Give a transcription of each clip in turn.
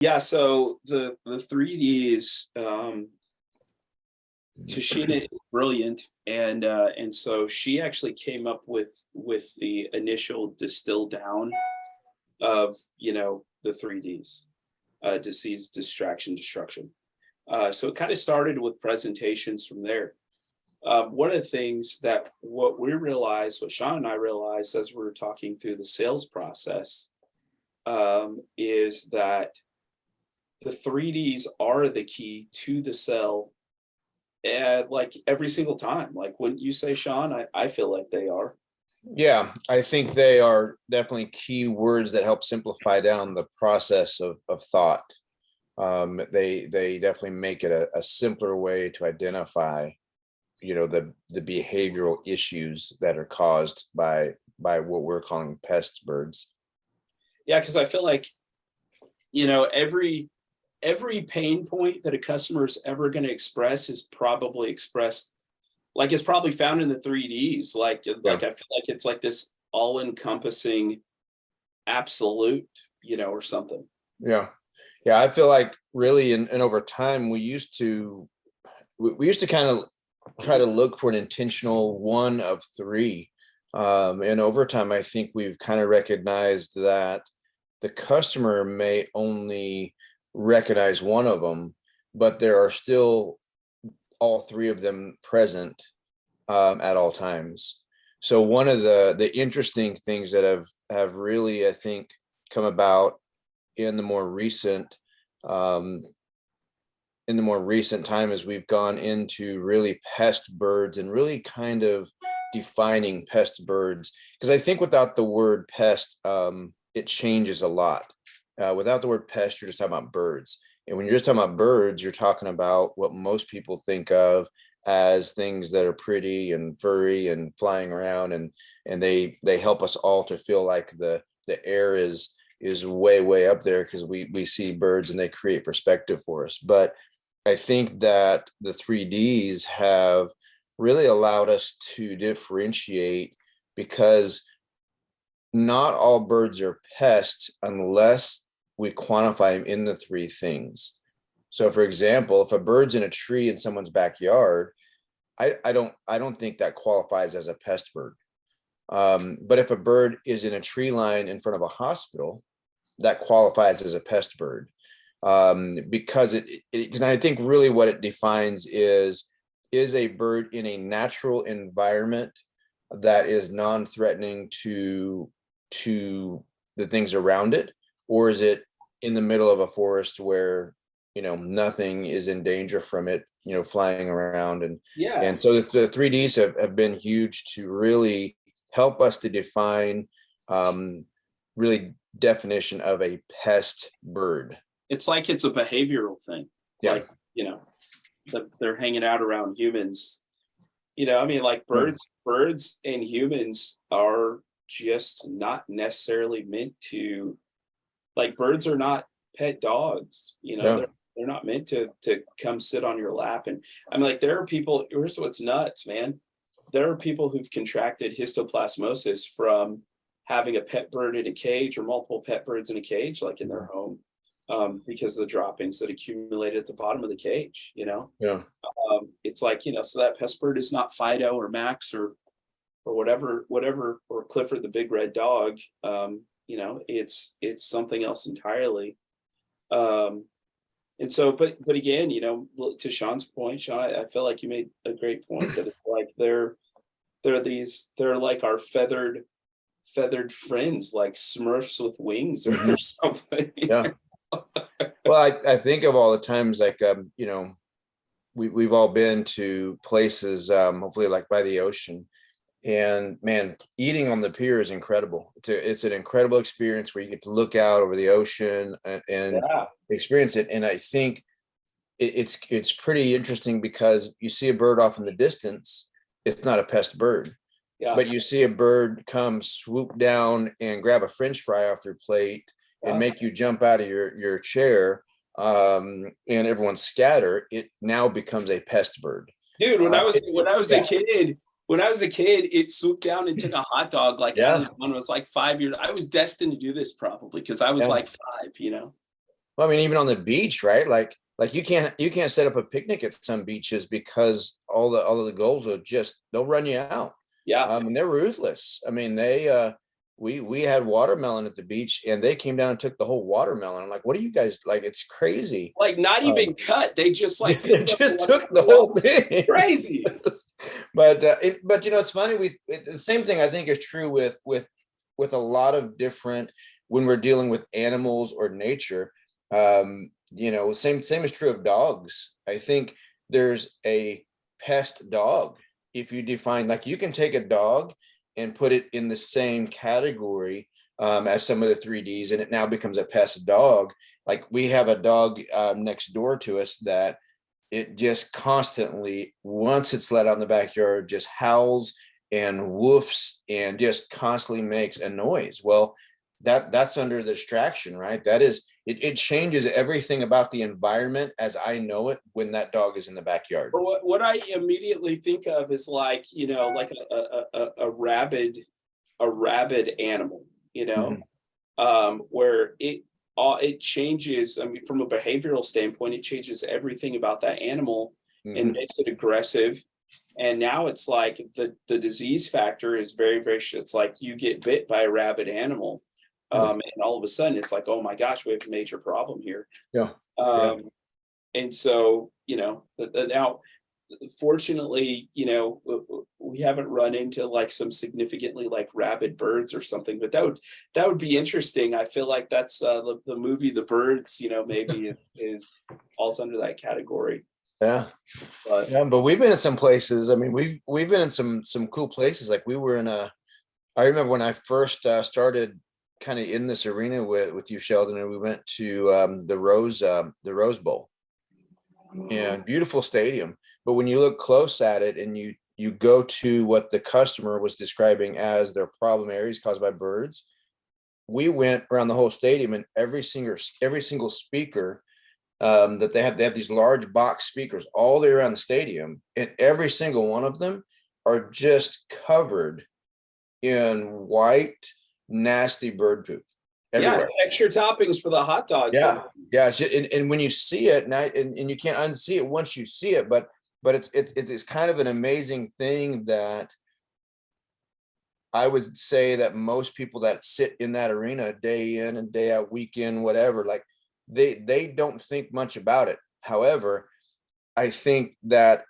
Yeah, so the 3Ds, Tashina is brilliant, and so she actually came up with the initial distill down of the 3Ds, disease, distraction, destruction. So it kind of started with presentations from there. One of the things that what Sean and I realized as we were talking through the sales process, is that the 3Ds are the key to the sell. And like every single time, like when you say, Sean, I feel like they are. Yeah, I think they are definitely key words that help simplify down the process of thought. They definitely make it a simpler way to identify, the behavioral issues that are caused by what we're calling pest birds. Yeah, because I feel like, every pain point that a customer is ever going to express is probably expressed, like it's probably found in the 3Ds. Like I feel like it's like this all-encompassing absolute, or something. Yeah. I feel like really, and over time, we used to kind of try to look for an intentional one of three. And over time, I think we've kind of recognized that the customer may only recognize one of them, but there are still all three of them present at all times. So one of the interesting things that have really, I think, come about in the more recent time as we've gone into really pest birds and really kind of defining pest birds, because I think without the word pest, it changes a lot. Without the word pest, you're just talking about birds. And when you're just talking about birds, you're talking about what most people think of as things that are pretty and furry and flying around, and they help us all to feel like the air is way up there because we see birds and they create perspective for us. But I think that the 3Ds have really allowed us to differentiate, because not all birds are pests unless we quantify them in the three things. So for example, if a bird's in a tree in someone's backyard, I don't think that qualifies as a pest bird. But if a bird is in a tree line in front of a hospital, that qualifies as a pest bird. Because because I think really what it defines is a bird in a natural environment that is non-threatening to the things around it, or is it in the middle of a forest where nothing is in danger from it flying around. And so the 3Ds have been huge to really help us to define really definition of a pest bird. It's like it's a behavioral thing. Yeah. Like, that they're hanging out around humans. I mean, like birds and humans are just not necessarily meant to, like, birds are not pet dogs, they're not meant to come sit on your lap. And I'm like, there are people, here's what's nuts, man. There are people who've contracted histoplasmosis from having a pet bird in a cage or multiple pet birds in a cage, like in their home, because of the droppings that accumulated at the bottom of the cage, it's like, so that pest bird is not Fido or Max or whatever, or Clifford the big red dog. It's something else entirely. And so, but again, to Sean's point, Sean, I feel like you made a great point that it's like they're like our feathered friends, like Smurfs with wings or something. Yeah. Well, I think of all the times, like, we've all been to places, hopefully like by the ocean, and man, eating on the pier is incredible. It's an incredible experience where you get to look out over the ocean and experience it. And I think it's pretty interesting because you see a bird off in the distance, it's not a pest bird. Yeah. But you see a bird come swoop down and grab a French fry off your plate and make you jump out of your chair, and everyone scatter. It now becomes a pest bird. Dude, when I was a kid, it swooped down and took a hot dog when I was like 5 years. I was destined to do this probably because I was like 5, Well, I mean, even on the beach, right? Like you can't set up a picnic at some beaches because all of the gulls they'll run you out. Yeah. And they're ruthless. I mean, we had watermelon at the beach and they came down and took the whole watermelon. I'm like, what are you guys like? It's crazy. Like not even cut. They just like They picked up just took the whole thing. crazy. But it's funny. The same thing I think is true with a lot of different when we're dealing with animals or nature. Same is true of dogs. I think there's a pest dog. If you define, like, you can take a dog and put it in the same category as some of the 3Ds, and it now becomes a pest dog. Like, we have a dog next door to us that it just constantly, once it's let out in the backyard, just howls and woofs and just constantly makes a noise. Well, that's under the distraction, right? That is, it changes everything about the environment as I know it when that dog is in the backyard. Or what I immediately think of is like, like a rabid animal, where it changes. I mean, from a behavioral standpoint, it changes everything about that animal and makes it aggressive. And now it's like the disease factor is very, very, it's like you get bit by a rabid animal. And all of a sudden it's like, oh my gosh, we have a major problem here. Yeah. And so, now, fortunately, we haven't run into like some significantly like rabid birds or something, but that would be interesting. I feel like that's the movie The Birds, maybe is falls under that category. Yeah. But we've been in some places. I mean, we've been in some cool places. Like, we were I remember when I first started kind of in this arena with you, Sheldon, and we went to the Rose Bowl, and beautiful stadium. But when you look close at it and you go to what the customer was describing as their problem areas caused by birds, we went around the whole stadium, and every single speaker that they have these large box speakers all the way around the stadium, and every single one of them are just covered in white, nasty bird poop everywhere. Yeah, extra toppings for the hot dogs. Yeah. And when you see it now, and you can't unsee it once you see it, but it's kind of an amazing thing that I would say that most people that sit in that arena day in and day out, weekend, whatever, like they don't think much about it. However, I think that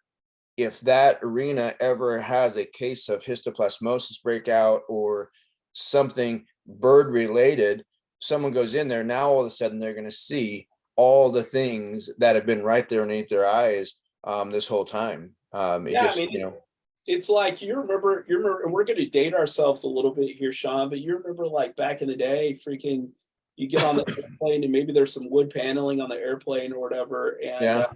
if that arena ever has a case of histoplasmosis breakout or something bird related, someone goes in there, now all of a sudden they're going to see all the things that have been right there underneath their eyes this whole time. It's like, you remember, and we're going to date ourselves a little bit here, Sean, but you remember like back in the day, freaking, you get on the airplane and maybe there's some wood paneling on the airplane or whatever, and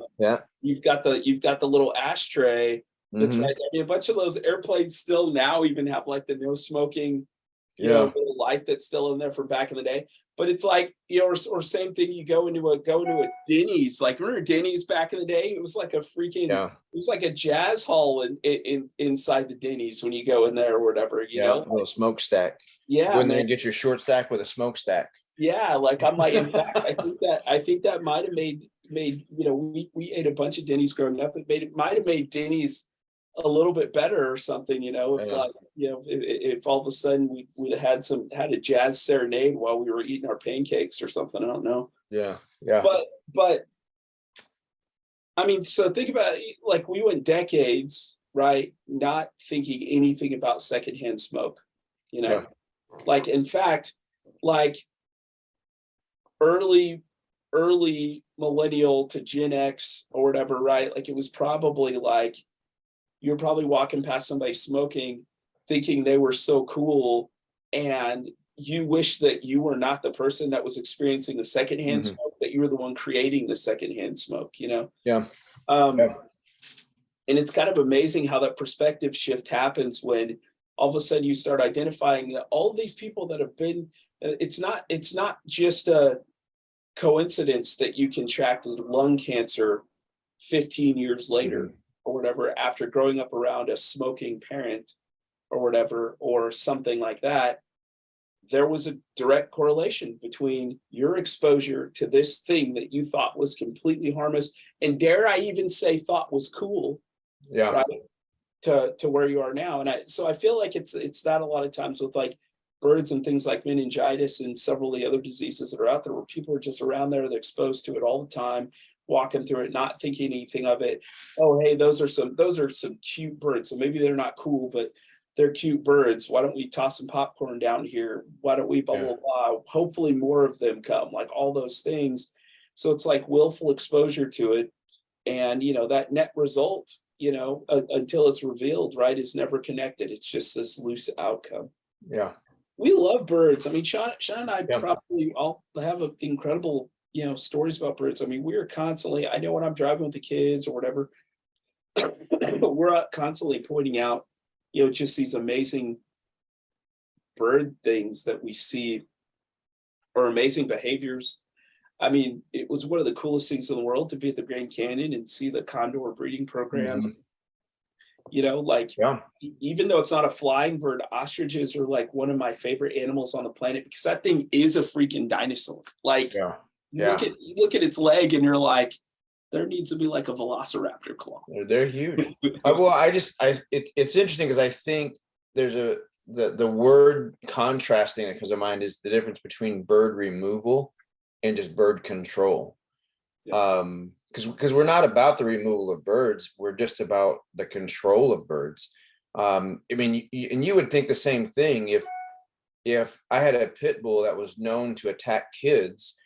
you've got the little ashtray that's right there. I mean, a bunch of those airplanes still now even have like the no smoking, little light that's still in there from back in the day. But it's like, or same thing, you go into a Denny's. Like, remember Denny's back in the day? It was like it was like a jazz hall in inside the Denny's when you go in there or whatever, a little smokestack. Yeah. Go in there and get your short stack with a smokestack. Yeah, like I'm like, in fact, I think that might have made we ate a bunch of Denny's growing up. It might have made Denny's a little bit better or something, if all of a sudden we'd had a jazz serenade while we were eating our pancakes or something. I don't know. Yeah. But I mean, so think about it, like, we went decades, right, not thinking anything about secondhand smoke, like, in fact, like early millennial to Gen X or whatever, right? Like, it was probably like, you're probably walking past somebody smoking, thinking they were so cool, and you wish that you were not the person that was experiencing the secondhand smoke, that you were the one creating the secondhand smoke, Yeah. And it's kind of amazing how that perspective shift happens when all of a sudden you start identifying that all of these people that have been, it's not just a coincidence that you contracted lung cancer 15 years later or whatever, after growing up around a smoking parent or whatever, or something like that. there was a direct correlation between your exposure to this thing that you thought was completely harmless, and dare I even say thought was cool, Yeah. right, to where you are now. And so I feel like it's that a lot of times with like birds and things like meningitis and several of the other diseases that are out there, where people are just around there, they're exposed to it all the time, walking through it, not thinking anything of it. Oh, hey, those are some cute birds. So maybe they're not cool, but they're cute birds. Why don't we toss some popcorn down here? Why don't we blah, blah, blah? Hopefully more of them come, like all those things. So it's like willful exposure to it. And, that net result, until it's revealed, right, is never connected. It's just this loose outcome. Yeah. We love birds. I mean, Sean and I Yeah. probably all have incredible, stories about birds. I mean, we're constantly, I know when I'm driving with the kids or whatever, we're constantly pointing out, just these amazing bird things that we see, or amazing behaviors. I mean, it was one of the coolest things in the world to be at the Grand Canyon and see the condor breeding program. Mhm. Yeah. Even though it's not a flying bird, ostriches are like one of my favorite animals on the planet, because that thing is a freaking dinosaur. Like, Yeah. you look at its leg and you're like, there needs to be like a velociraptor claw. They're huge. It's interesting because I think there's the word contrasting that comes to mind is the difference between bird removal and just bird control. Yeah. Because we're not about the removal of birds, we're just about the control of birds. I mean, you would think the same thing if I had a pit bull that was known to attack kids,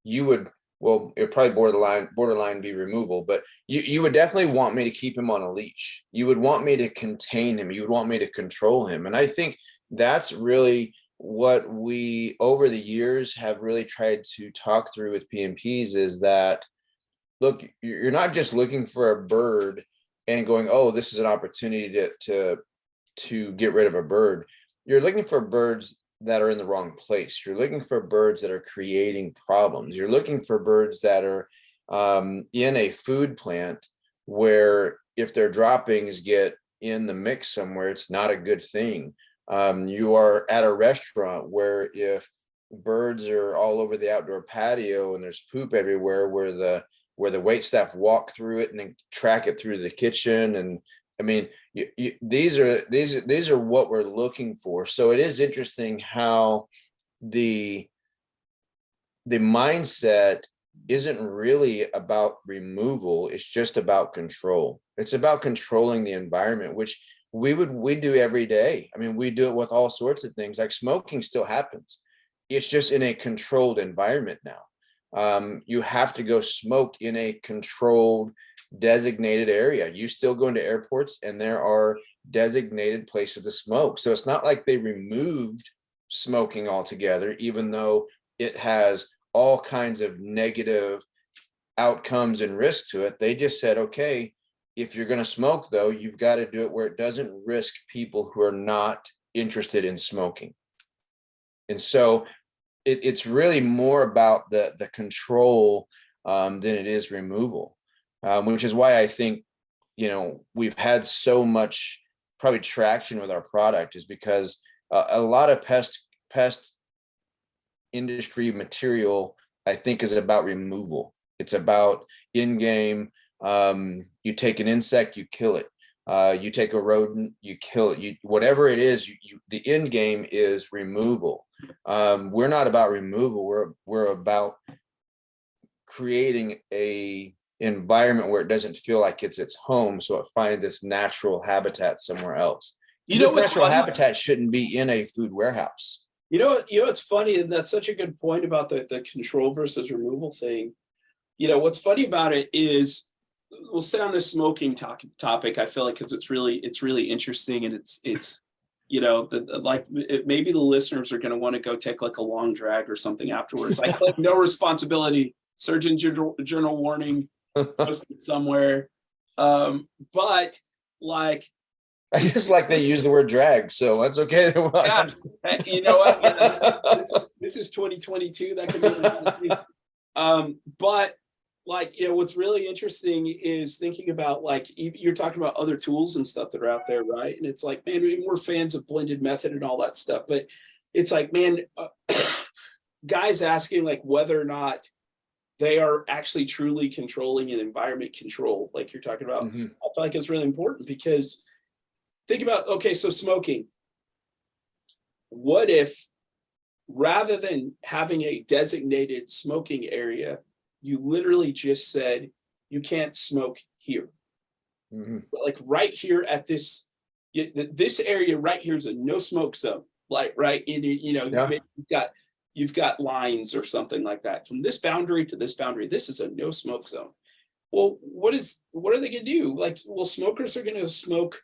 you would, well, it would probably borderline be removal, but you would definitely want me to keep him on a leash. You would want me to contain him. You would want me to control him. And I think that's really what we over the years have really tried to talk through with PMPs is that, look, you're not just looking for a bird and going, oh, this is an opportunity to get rid of a bird. You're looking for birds that are in the wrong place. You're looking for birds that are creating problems. You're looking for birds that are in a food plant where if their droppings get in the mix somewhere, it's not a good thing. You are at a restaurant where if birds are all over the outdoor patio and there's poop everywhere, where the wait staff walk through it and then track it through the kitchen. And I mean, these are what we're looking for. So it is interesting how the mindset isn't really about removal. It's just about control. It's about controlling the environment, which we do every day. I mean, we do it with all sorts of things. Like smoking still happens. It's just in a controlled environment now. You have to go smoke in a controlled, designated area. You still go into airports and there are designated places to smoke. So it's not like they removed smoking altogether, even though it has all kinds of negative outcomes and risks to it. They just said, okay, if you're going to smoke, though, you've got to do it where it doesn't risk people who are not interested in smoking. And so it's really more about the control than it is removal, which is why I think, we've had so much probably traction with our product, is because a lot of pest industry material, I think, is about removal. It's about in-game. You take an insect, you kill it. You take a rodent, you kill it. Whatever it is, the end game is removal. We're not about removal. We're about creating a environment where it doesn't feel like it's its home, so it finds its natural habitat somewhere else. This natural habitat shouldn't be in a food warehouse. It's funny, and that's such a good point about the control versus removal thing. What's funny about it is, we'll stay on this smoking topic. I feel like because it's really interesting, and it's maybe the listeners are going to want to go take like a long drag or something afterwards. I claim no responsibility. Surgeon Journal warning posted somewhere. But like, I just like they use the word drag, so that's okay. Yeah, you know what? Yeah, this is 2022. That could be. But like, what's really interesting is thinking about, like, you're talking about other tools and stuff that are out there, right? And it's like, man, we're fans of blended method and all that stuff, but it's like, man, guys asking like whether or not they are actually truly controlling an environment control, like you're talking about. Mhm. I feel like it's really important because think about, okay, so smoking. What if rather than having a designated smoking area, you literally just said you can't smoke here? Mhm. Like right here at this area right here is a no smoke zone. Like right in, Yeah. you've got lines or something like that from this boundary to this boundary. This is a no smoke zone. Well, what are they going to do? Like, well, smokers are going to smoke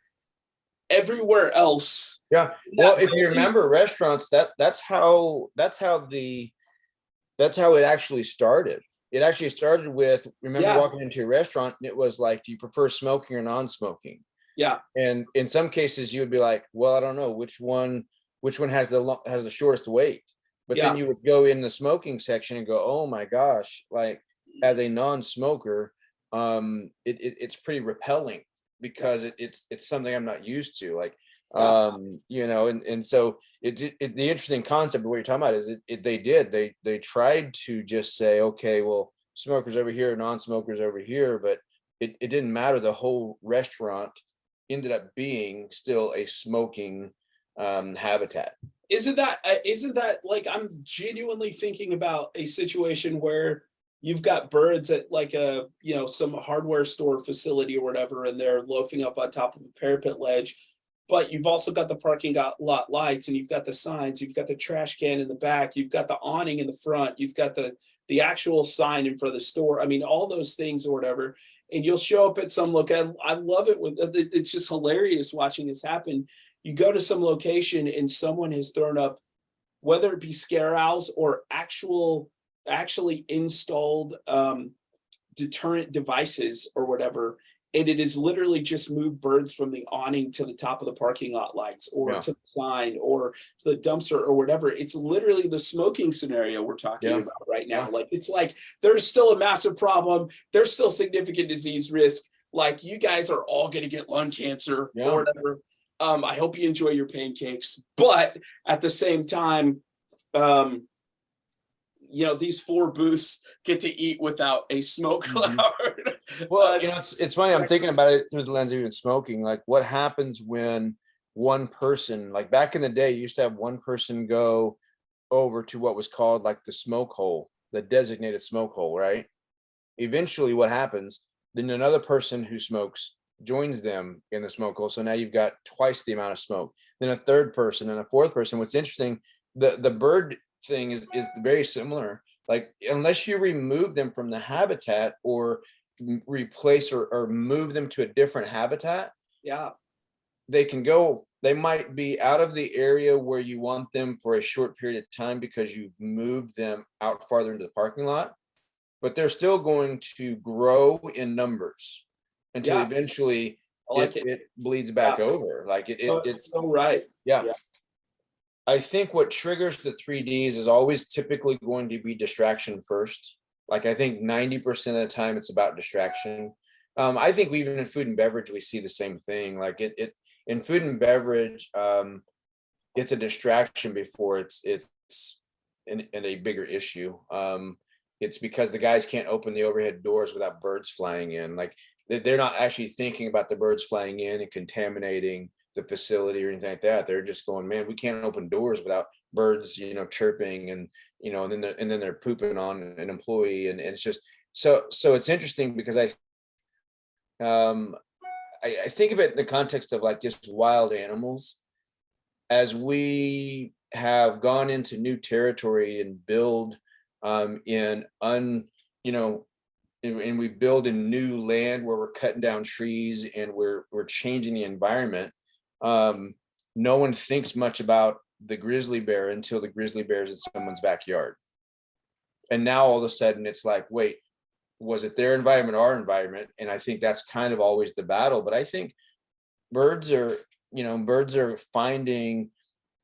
everywhere else Yeah. in Well, that if you building. remember restaurants, that's how it actually started. It actually started with, remember Yeah, walking into a restaurant and it was like, do you prefer smoking or non-smoking? yeah, And in some cases you would be like, well, I don't know which one has the shortest wait. But then yeah, you would go in the smoking section and go, oh my gosh, like as a non-smoker, it's pretty repelling yeah, because it's something I'm not used to. Like, yeah. and so the interesting concept of what you're talking about is they tried to just say, okay, well, smokers over here, non-smokers over here, but it didn't matter. The whole restaurant ended up being still a smoking habitat. Isn't that like, I'm genuinely thinking about a situation where you've got birds at like a, some hardware store facility or whatever, and they're loafing up on top of a parapet ledge, but you've also got the parking lot lights, and you've got the signs, you've got the trash can in the back, you've got the awning in the front, you've got the actual sign in front of the store. I mean, all those things or whatever. And you'll show up at some look. I love it when it's just hilarious watching this happen. You go to some location and someone has thrown up, whether it be scare owls or actually installed deterrent devices or whatever, and it is literally just moved birds from the awning to the top of the parking lot lights or Yeah. to the sign or to the dumpster or whatever. It's literally the smoking scenario we're talking Yeah. about right now. Yeah. Like, it's like there's still a massive problem, there's still significant disease risk, like you guys are all going to get lung cancer Yeah. or whatever. I hope you enjoy your pancakes, but at the same time, um, these 4 booths get to eat without a smoke Mhm. cloud. Well, it's funny. I'm thinking about it through the lens of even smoking. Like, what happens when one person, like back in the day, you used to have one person go over to what was called like the smoke hole, the designated smoke hole, right? Eventually, what happens? Then another person who smokes joins them in the smoke hole. So now you've got twice the amount of smoke. Then a third person and a fourth person. What's interesting, the bird thing is very similar. Like, unless you remove them from the habitat or replace or move them to a different habitat, Yeah, they might be out of the area where you want them for a short period of time because you've moved them out farther into the parking lot, but they're still going to grow in numbers until yeah, eventually I like it it. it bleeds Yeah, back over. Like it's so right. yeah. Yeah, I think what triggers the 3Ds is always typically going to be distraction first. Like, I think 90% of the time it's about distraction. I think even in food and beverage, we see the same thing. Like, it in food and beverage, it's a distraction before it's in a bigger issue. It's because the guys can't open the overhead doors without birds flying in. Like, they're not actually thinking about the birds flying in and contaminating the facility or anything like that. They're just going, man, we can't open doors without birds, chirping and and then they're pooping on an employee, and it's just so it's interesting because um I think of it in the context of like just wild animals. As we have gone into new territory and build in you know and we build in new land where we're cutting down trees and we're changing the environment. um, no one thinks much about the grizzly bear until the grizzly bear is in someone's backyard, and now all of a sudden it's like, wait, was it their environment or our environment? And I think that's kind of always the battle. But I think birds are birds are finding,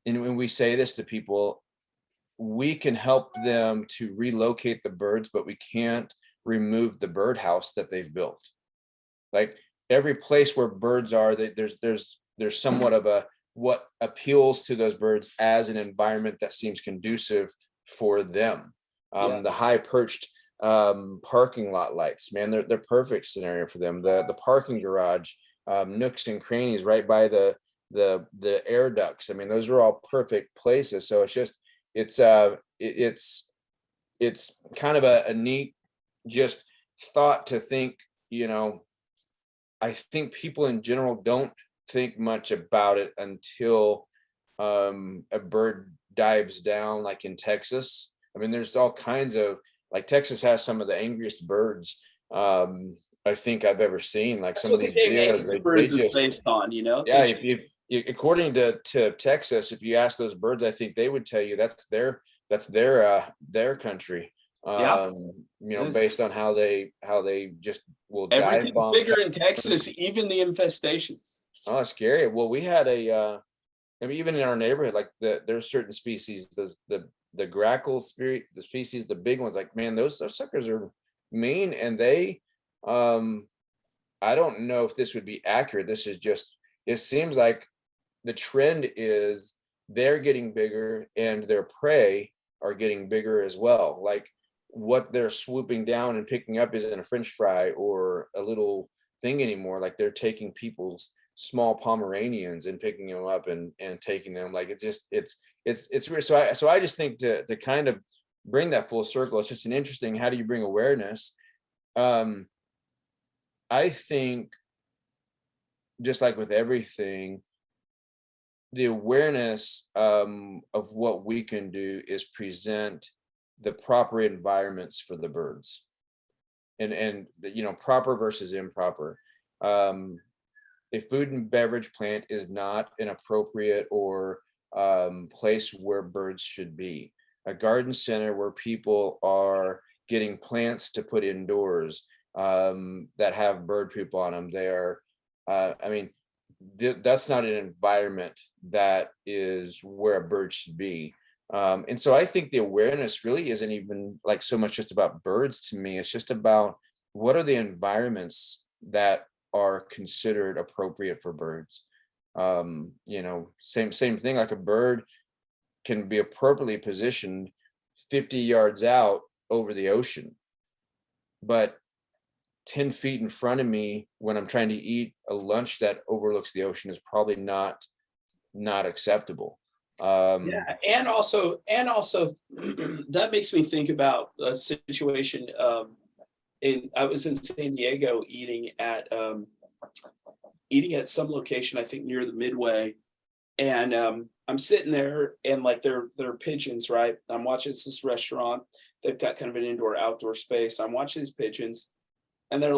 and when we say this to people, we can help them to relocate the birds, but we can't remove the birdhouse that they've built. Like, every place where birds are, there's somewhat of what appeals to those birds as an environment that seems conducive for them. Yeah. The high perched parking lot lights, man, they're perfect scenario for them. The parking garage, nooks and crannies right by the air ducts. I mean, those are all perfect places. So it's kind of a neat just thought to think, I think people in general don't think much about it until a bird dives down, like in Texas. I mean, there's all kinds of, like, Texas has some of the angriest birds I think I've ever seen. Like some of these videos, they birds is just, based on, yeah, if you according to Texas, if you ask those birds, I think they would tell you that's their country. yeah, Based on how they just will everything dive bomb. bigger in Texas, even the infestations. Oh, that's scary. Well, we had I mean, even in our neighborhood, like there's certain species, the grackle spirit, the species, the big ones, like, man, those suckers are mean, and they, I don't know if this would be accurate. This is just, it seems like the trend is they're getting bigger and their prey are getting bigger as well. Like what they're swooping down and picking up isn't a French fry or a little thing anymore. Like they're taking people's small Pomeranians and picking them up and taking them. Like it's weird. So I just think to kind of bring that full circle, it's just an interesting, how do you bring awareness? I think just like with everything, the awareness of what we can do is present the proper environments for the birds, and proper versus improper. A food and beverage plant is not an appropriate or place where birds should be. A garden center where people are getting plants to put indoors that have bird poop on them, that's not an environment that is where a bird should be. And so I think the awareness really isn't even like so much just about birds to me. It's just about what are the environments that are considered appropriate for birds. Same thing, like a bird can be appropriately positioned 50 yards out over the ocean, but 10 feet in front of me when I'm trying to eat a lunch that overlooks the ocean is probably not acceptable. Yeah, and also that makes me think about a situation. I was in San Diego eating at some location, I think near the Midway, and I'm sitting there and like they're pigeons, right? I'm watching this restaurant. They've got kind of an indoor outdoor space. I'm watching these pigeons, and they're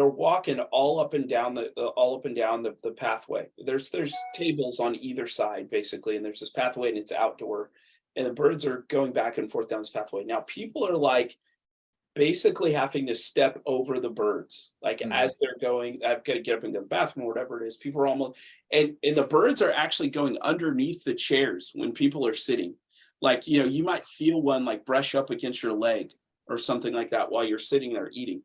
walking all up and down the pathway. There's tables on either side basically, and there's this pathway and it's outdoor, and the birds are going back and forth down this pathway. Now people are like basically having to step over the birds, like as they're going. I've got to get up and go to the bathroom or whatever it is. People are almost, and the birds are actually going underneath the chairs when people are sitting. Like, you might feel one like brush up against your leg or something like that while you're sitting there eating.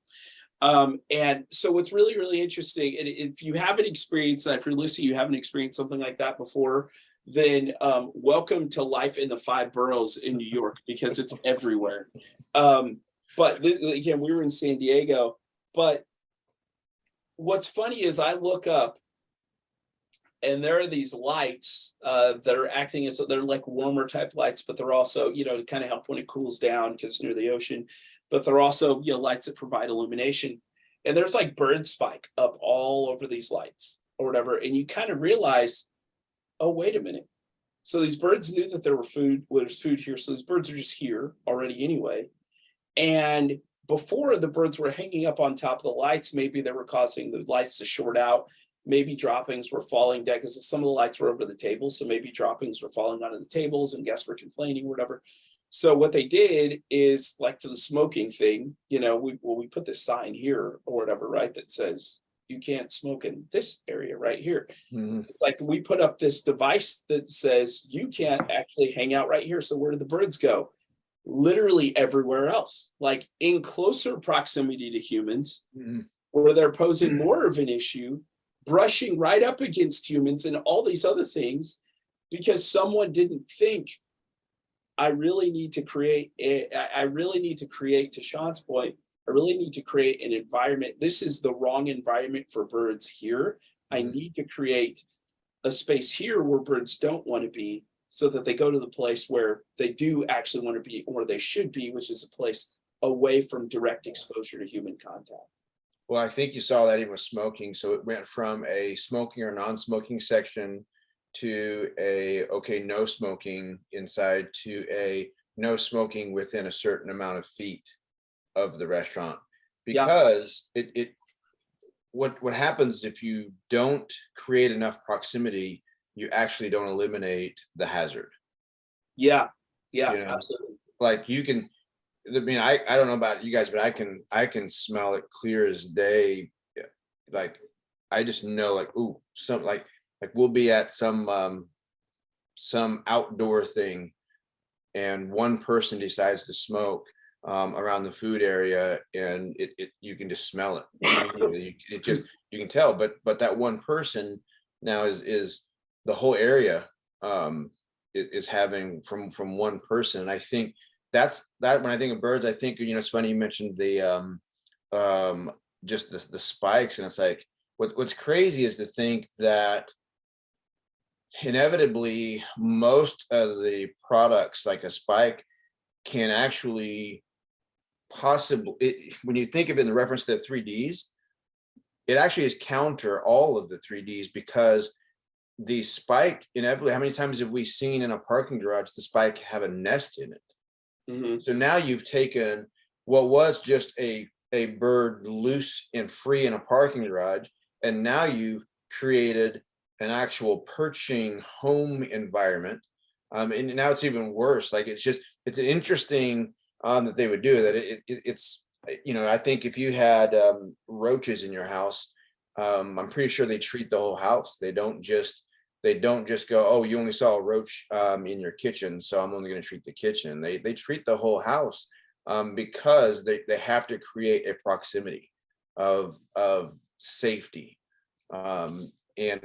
And so what's really, really interesting, and if you haven't experienced that, if you're listening, you haven't experienced something like that before, then welcome to life in the 5 boroughs in New York, because it's everywhere. But again, we were in San Diego, but what's funny is I look up and there are these lights that are acting as, they're like warmer type lights, but they're also, to kind of help when it cools down because it's near the ocean. But they're also, lights that provide illumination. And there's like bird spike up all over these lights or whatever. And you kind of realize, oh, wait a minute. So these birds knew that there's food here. So these birds are just here already anyway. And before, the birds were hanging up on top of the lights. Maybe they were causing the lights to short out. Maybe droppings were falling down because some of the lights were over the table. So maybe droppings were falling onto the tables and guests were complaining or whatever. So what they did is, like to the smoking thing, we put this sign here or whatever, right, that says you can't smoke in this area right here. Mm-hmm. It's like we put up this device that says you can't actually hang out right here. So where do the birds go? Literally everywhere else, like in closer proximity to humans, where they're posing more of an issue, brushing right up against humans and all these other things because someone didn't think I really need to create, to Sean's point, I really need to create an environment. This is the wrong environment for birds here. I need to create a space here where birds don't want to be so that they go to the place where they do actually want to be, or they should be, which is a place away from direct exposure to human contact. Well, I think you saw that even with smoking. So it went from a smoking or non-smoking section to a, okay, no smoking inside, to a no smoking within a certain amount of feet of the restaurant. Because what happens if you don't create enough proximity, you actually don't eliminate the hazard. Yeah, You know, absolutely. like you can, I mean, I don't know about you guys, but I can smell it clear as day. Like I just know, like, ooh, something like we'll be at some outdoor thing and one person decides to smoke around the food area, and it you can just smell it immediately. You can tell, but that one person now is the whole area is having from one person. And I think that's that. When I think of birds, I think, you know, it's funny you mentioned the just the spikes, and it's like what's crazy is to think that inevitably most of the products like a spike can actually when you think of it in the reference to the 3Ds, it actually is counter all of the 3Ds, because the spike inevitably, how many times have we seen in a parking garage the spike have a nest in it? So now you've taken what was just a bird loose and free in a parking garage, and now you've created an actual perching home environment. And now it's even worse. Like it's an interesting that they would do that. It's, you know, I think if you had roaches in your house, I'm pretty sure they treat the whole house. They don't just go, oh, you only saw a roach in your kitchen, so I'm only going to treat the kitchen. They treat the whole house because they have to create a proximity of safety. So it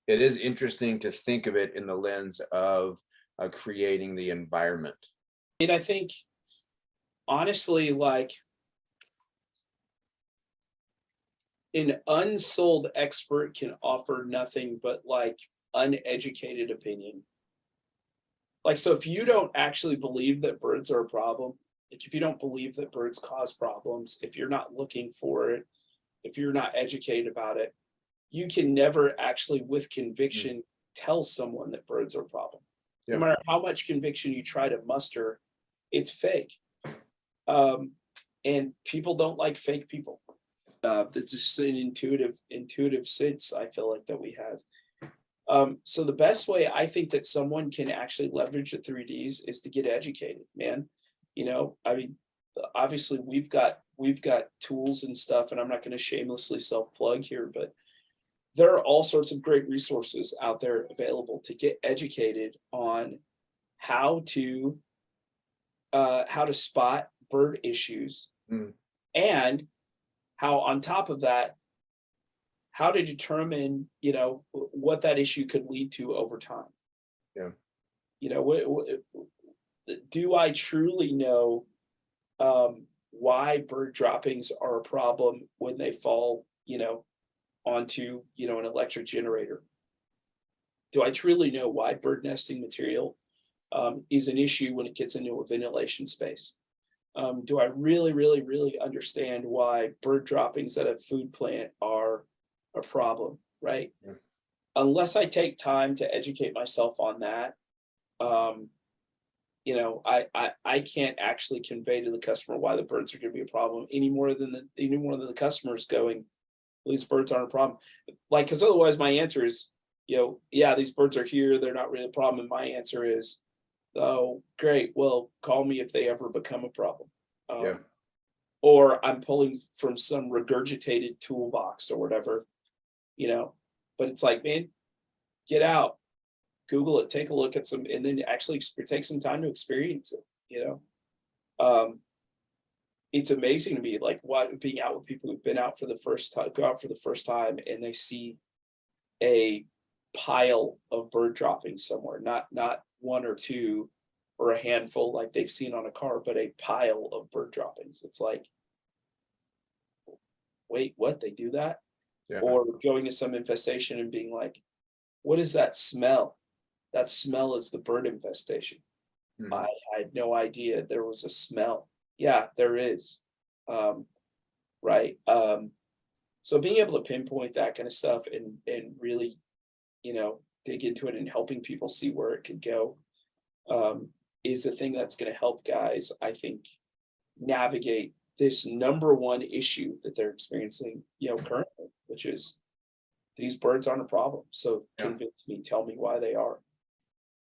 is interesting to think of it in the lens of creating the environment. And I think honestly, like an unsold expert can offer nothing but like uneducated opinion. Like, so if you don't actually believe that birds are a problem, like if you don't believe that birds cause problems, if you're not looking for it, if you're not educated about it, you can never actually with conviction tell someone that birds are a problem. No matter how much conviction you try to muster, it's fake. And people don't like fake people. That's just an intuitive sense I feel like that we have. So the best way I think that someone can actually leverage the 3Ds is to get educated, man. You know, I mean, obviously we've got tools and stuff, and I'm not going to shamelessly self-plug here, but there are all sorts of great resources out there available to get educated on how to spot bird issues, and how, on top of that, how to determine, you know, what that issue could lead to over time. Yeah. You know, do I truly know why bird droppings are a problem when they fall, you know, onto, you know, an electric generator? Do I truly know why bird nesting material is an issue when it gets into a ventilation space? Do I really, really, really understand why bird droppings at a food plant are a problem, right? Yeah. Unless I take time to educate myself on that, you know, I can't actually convey to the customer why the birds are going to be a problem any more than the customer's going, well, these birds aren't a problem. Like, because otherwise my answer is, you know, yeah, these birds are here, they're not really a problem. And my answer is, oh, great. Well, call me if they ever become a problem. Or I'm pulling from some regurgitated toolbox or whatever, you know. But it's like, man, get out, Google it, take a look at some, and then actually take some time to experience it, you know. it's amazing to me, like what being out with people who've been out for the first time, go out for the first time, and they see a pile of bird droppings somewhere, not one or two or a handful like they've seen on a car, but a pile of bird droppings. It's like, wait, what? They do that? Yeah. Or going to some infestation and being like, what is that smell? That smell is the bird infestation. Mhm. I had no idea there was a smell. Yeah, there is. Right. So being able to pinpoint that kind of stuff and really, dig into it and helping people see where it could go, is the thing that's going to help guys, I think, navigate this number one issue that they're experiencing, currently, which is these birds aren't a problem. So Yeah. convince me, tell me why they are.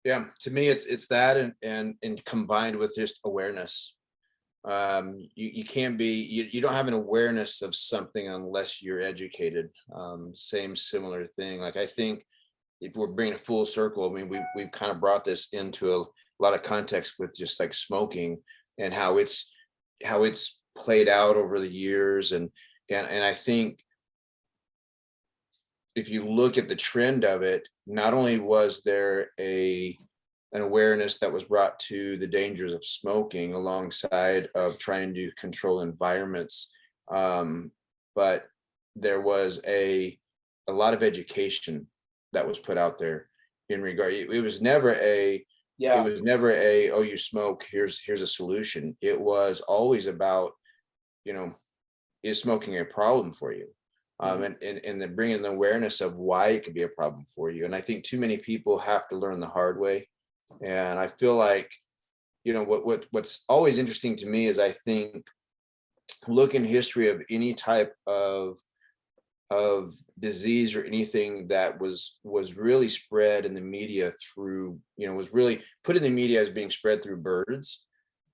Yeah, to me, it's that and combined with just awareness. You can't be you don't have an awareness of something unless you're educated. Same similar thing. Like I think if we're bringing a full circle, I mean, we've kind of brought this into a lot of context with just like smoking and how it's played out over the years, and I think if you look at the trend of it, not only was there an awareness that was brought to the dangers of smoking alongside of trying to control environments, but there was a lot of education that was put out there in regard. It was never a Yeah. oh, you smoke, here's a solution. It was always about, is smoking a problem for you? And then bringing the awareness of why it could be a problem for you. And I think too many people have to learn the hard way. And I feel like, what's always interesting to me is I think look in history of any type of disease or anything that was really spread in the media through, was really put in the media as being spread through birds.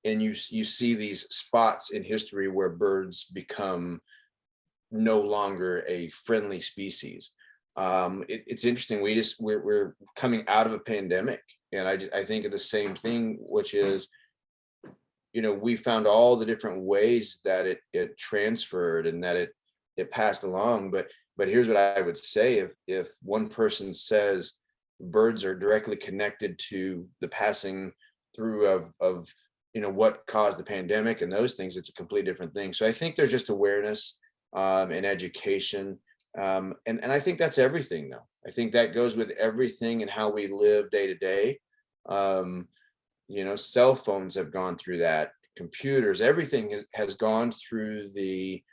And you see these spots in history where birds become no longer a friendly species. It's interesting. We're coming out of a pandemic, and I think of the same thing, which is, we found all the different ways that it transferred and that it passed along. But here's what I would say: if one person says birds are directly connected to the passing through of what caused the pandemic and those things, it's a completely different thing. So I think there's just awareness, and education. And I think that's everything, though. I think that goes with everything and how we live day to day. Cell phones have gone through that, computers, everything has gone through the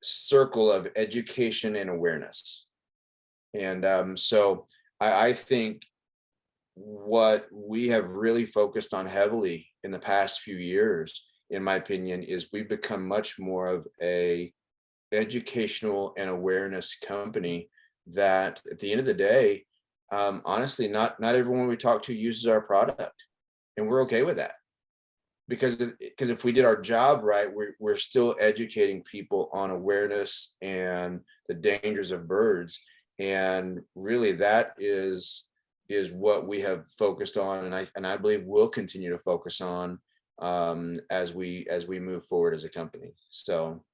circle of education and awareness. And so I think what we have really focused on heavily in the past few years, in my opinion, is we've become much more of a educational and awareness company that at the end of the day, honestly, not everyone we talk to uses our product, and we're okay with that, because if we did our job right, we're still educating people on awareness and the dangers of birds. And really that is what we have focused on, and I believe we'll continue to focus on, as we move forward as a company. So